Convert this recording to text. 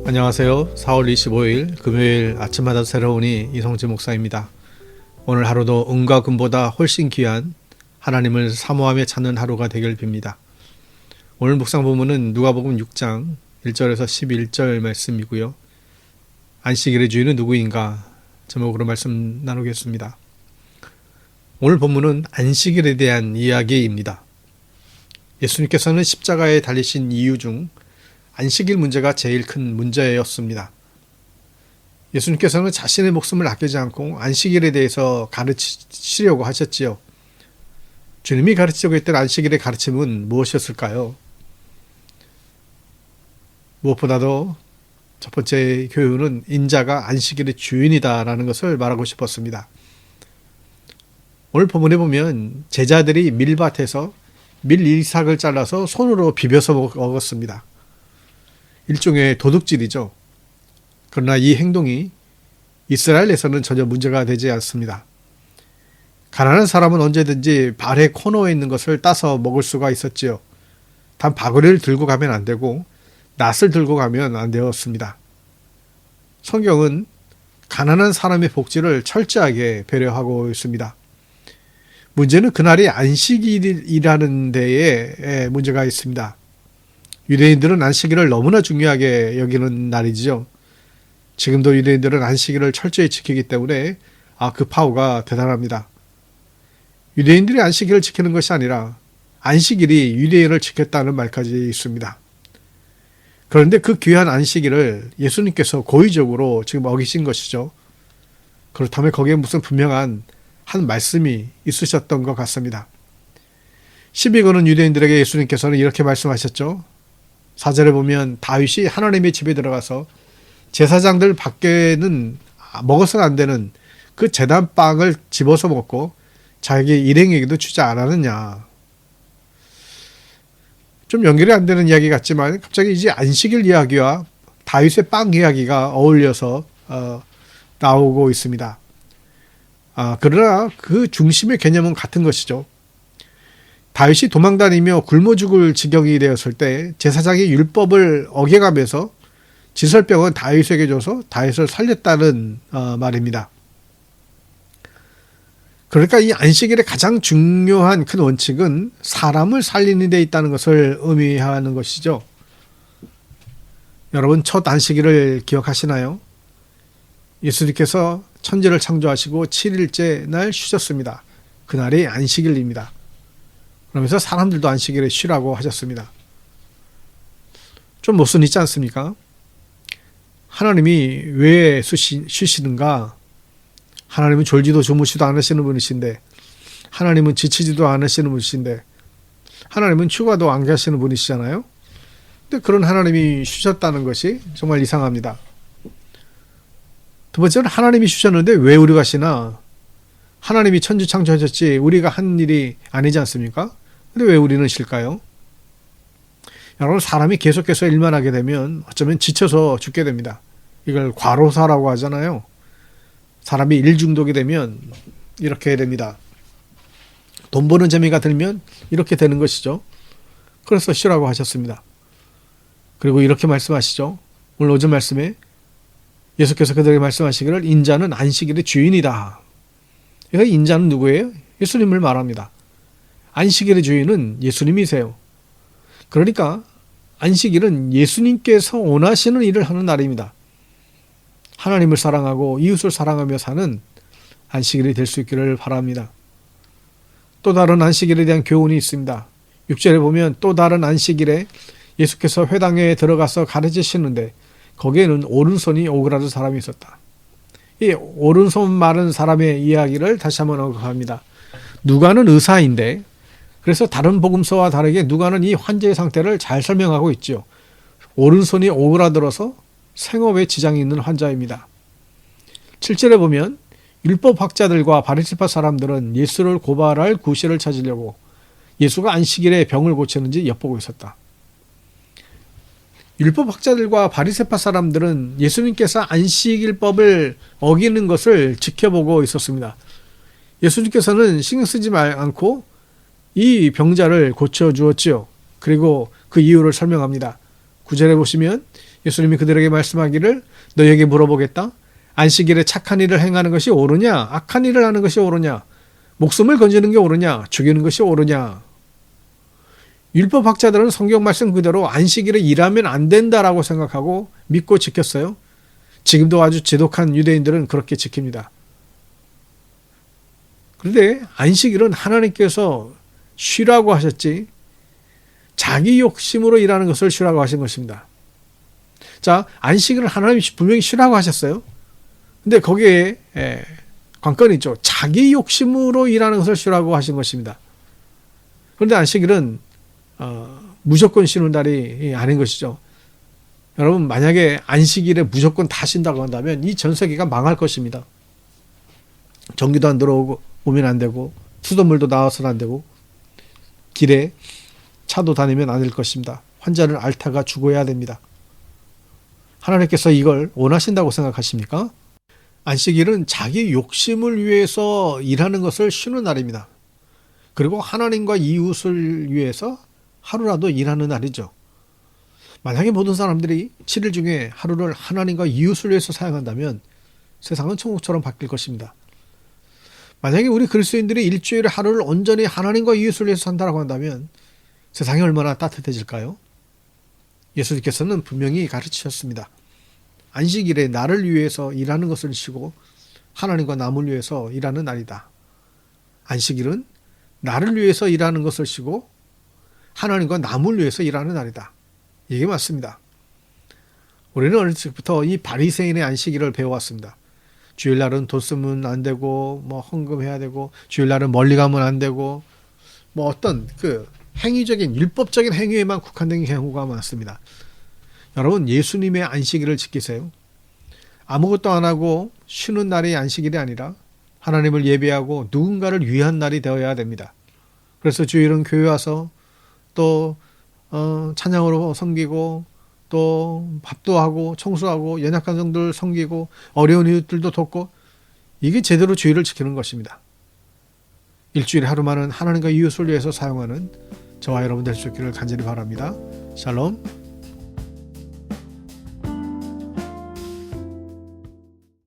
안녕하세요. 4월 25일 금요일 아침마다 새로우니 이성진 목사입니다. 오늘 하루도 은과 금보다 훨씬 귀한 하나님을 사모하며 찾는 하루가 되길 빕니다. 오늘 묵상 본문은 누가복음 6장 1절에서 11절 말씀이고요. 안식일의 주인은 누구인가 제목으로 말씀 나누겠습니다. 오늘 본문은 안식일에 대한 이야기입니다. 예수님께서는 십자가에 달리신 이유 중 안식일 문제가 제일 큰 문제였습니다. 예수님께서는 자신의 목숨을 아끼지 않고 안식일에 대해서 가르치려고 하셨지요. 주님이 가르치려고 했던 안식일의 가르침은 무엇이었을까요? 무엇보다도 첫 번째 교훈은 인자가 안식일의 주인이다라는 것을 말하고 싶었습니다. 오늘 본문에 보면 제자들이 밀밭에서 밀이삭을 잘라서 손으로 비벼서 먹었습니다. 일종의 도둑질이죠. 그러나 이 행동이 이스라엘에서는 전혀 문제가 되지 않습니다. 가난한 사람은 언제든지 발의 코너에 있는 것을 따서 먹을 수가 있었지요. 단 바구니를 들고 가면 안 되고 낫을 들고 가면 안 되었습니다. 성경은 가난한 사람의 복지를 철저하게 배려하고 있습니다. 문제는 그날이 안식일이라는 데에 문제가 있습니다. 유대인들은 안식일을 너무나 중요하게 여기는 날이죠. 지금도 유대인들은 안식일을 철저히 지키기 때문에 그 파워가 대단합니다. 유대인들이 안식일을 지키는 것이 아니라 안식일이 유대인을 지켰다는 말까지 있습니다. 그런데 그 귀한 안식일을 예수님께서 고의적으로 지금 어기신 것이죠. 그렇다면 거기에 무슨 분명한 한 말씀이 있으셨던 것 같습니다. 시비 거는 유대인들에게 예수님께서는 이렇게 말씀하셨죠. 4절에 보면 다윗이 하나님의 집에 들어가서 제사장들 밖에는 먹어서는 안 되는 그 제단빵을 집어서 먹고 자기 일행에게도 주지 않았느냐. 좀 연결이 안 되는 이야기 같지만 갑자기 이제 안식일 이야기와 다윗의 빵 이야기가 어울려서 나오고 있습니다. 그러나 그 중심의 개념은 같은 것이죠. 다윗이 도망다니며 굶어 죽을 지경이 되었을 때 제사장이 율법을 어겨가면서 지설병은 다윗에게 줘서 다윗을 살렸다는 말입니다. 그러니까 이 안식일의 가장 중요한 큰 원칙은 사람을 살리는 데 있다는 것을 의미하는 것이죠. 여러분 첫 안식일을 기억하시나요? 예수님께서 천지를 창조하시고 7일째 날 쉬셨습니다. 그날이 안식일입니다. 그러면서 사람들도 안식일에 쉬라고 하셨습니다. 좀 모순 있지 않습니까? 하나님이 왜 쉬시는가? 하나님은 졸지도 주무시도 않으시는 분이신데, 하나님은 지치지도 않으시는 분이신데, 하나님은 휴가도 안 가시는 분이시잖아요. 근데 그런 하나님이 쉬셨다는 것이 정말 이상합니다. 두 번째는 하나님이 쉬셨는데 왜 우리가 쉬나? 하나님이 천지 창조하셨지 우리가 한 일이 아니지 않습니까? 근데 왜 우리는 쉴까요? 여러분 사람이 계속해서 일만 하게 되면 어쩌면 지쳐서 죽게 됩니다. 이걸 과로사라고 하잖아요. 사람이 일 중독이 되면 이렇게 됩니다. 돈 버는 재미가 들면 이렇게 되는 것이죠. 그래서 쉬라고 하셨습니다. 그리고 이렇게 말씀하시죠. 오늘 오전 말씀에 예수께서 그들에게 말씀하시기를 인자는 안식일의 주인이다. 그러니까 인자는 누구예요? 예수님을 말합니다. 안식일의 주인은 예수님이세요. 그러니까 안식일은 예수님께서 원하시는 일을 하는 날입니다. 하나님을 사랑하고 이웃을 사랑하며 사는 안식일이 될 수 있기를 바랍니다. 또 다른 안식일에 대한 교훈이 있습니다. 6절에 보면 또 다른 안식일에 예수께서 회당에 들어가서 가르치시는데 거기에는 오른손이 오그라든 사람이 있었다. 이 오른손 마른 사람의 이야기를 다시 한번 언급합니다. 누가는 의사인데 그래서 다른 복음서와 다르게 누가는 이 환자의 상태를 잘 설명하고 있죠. 오른손이 오그라들어서 생업에 지장이 있는 환자입니다. 7절에 보면 율법학자들과 바리새파 사람들은 예수를 고발할 구실을 찾으려고 예수가 안식일에 병을 고치는지 엿보고 있었다. 율법학자들과 바리새파 사람들은 예수님께서 안식일법을 어기는 것을 지켜보고 있었습니다. 예수님께서는 신경 쓰지 않고 이 병자를 고쳐주었지요. 그리고 그 이유를 설명합니다. 9절에 보시면 예수님이 그들에게 말씀하기를 너에게 물어보겠다. 안식일에 착한 일을 행하는 것이 옳으냐 악한 일을 하는 것이 옳으냐 목숨을 건지는 게 옳으냐 죽이는 것이 옳으냐. 율법학자들은 성경 말씀 그대로 안식일에 일하면 안 된다라고 생각하고 믿고 지켰어요. 지금도 아주 지독한 유대인들은 그렇게 지킵니다. 그런데 안식일은 하나님께서 쉬라고 하셨지 자기 욕심으로 일하는 것을 쉬라고 하신 것입니다. 자, 안식일은 하나님이 분명히 쉬라고 하셨어요. 근데 거기에 관건이 있죠. 자기 욕심으로 일하는 것을 쉬라고 하신 것입니다. 그런데 안식일은 무조건 쉬는 날이 아닌 것이죠. 여러분 만약에 안식일에 무조건 다 쉰다고 한다면 이 전 세계가 망할 것입니다. 전기도 안 들어오고 오면 안 되고 수돗물도 나와서는 안 되고 길에 차도 다니면 안 될 것입니다. 환자를 앓다가 죽어야 됩니다. 하나님께서 이걸 원하신다고 생각하십니까? 안식일은 자기 욕심을 위해서 일하는 것을 쉬는 날입니다. 그리고 하나님과 이웃을 위해서 하루라도 일하는 날이죠. 만약에 모든 사람들이 7일 중에 하루를 하나님과 이웃을 위해서 사용한다면 세상은 천국처럼 바뀔 것입니다. 만약에 우리 그리스도인들이 일주일에 하루를 온전히 하나님과 이웃을 위해서 산다고 한다면 세상이 얼마나 따뜻해질까요? 예수님께서는 분명히 가르치셨습니다. 안식일에 나를 위해서 일하는 것을 쉬고 하나님과 남을 위해서 일하는 날이다. 안식일은 나를 위해서 일하는 것을 쉬고 하나님과 남을 위해서 일하는 날이다. 이게 맞습니다. 우리는 어렸을 때부터 이 바리새인의 안식일을 배워왔습니다. 주일날은 돈 쓰면 안 되고 뭐 헌금해야 되고 주일날은 멀리 가면 안 되고 뭐 어떤 그 행위적인 율법적인 행위에만 국한된 경우가 많습니다. 여러분 예수님의 안식일을 지키세요. 아무것도 안 하고 쉬는 날이 안식일이 아니라 하나님을 예배하고 누군가를 위한 날이 되어야 됩니다. 그래서 주일은 교회 와서 또 찬양으로 섬기고 또 밥도 하고 청소하고 연약한 성도들 섬기고 어려운 이웃들도 돕고 이게 제대로 주일을 지키는 것입니다. 일주일에 하루만은 하나님과 이웃을 위해서 사용하는 저와 여러분 될 수 있기를 간절히 바랍니다. 샬롬.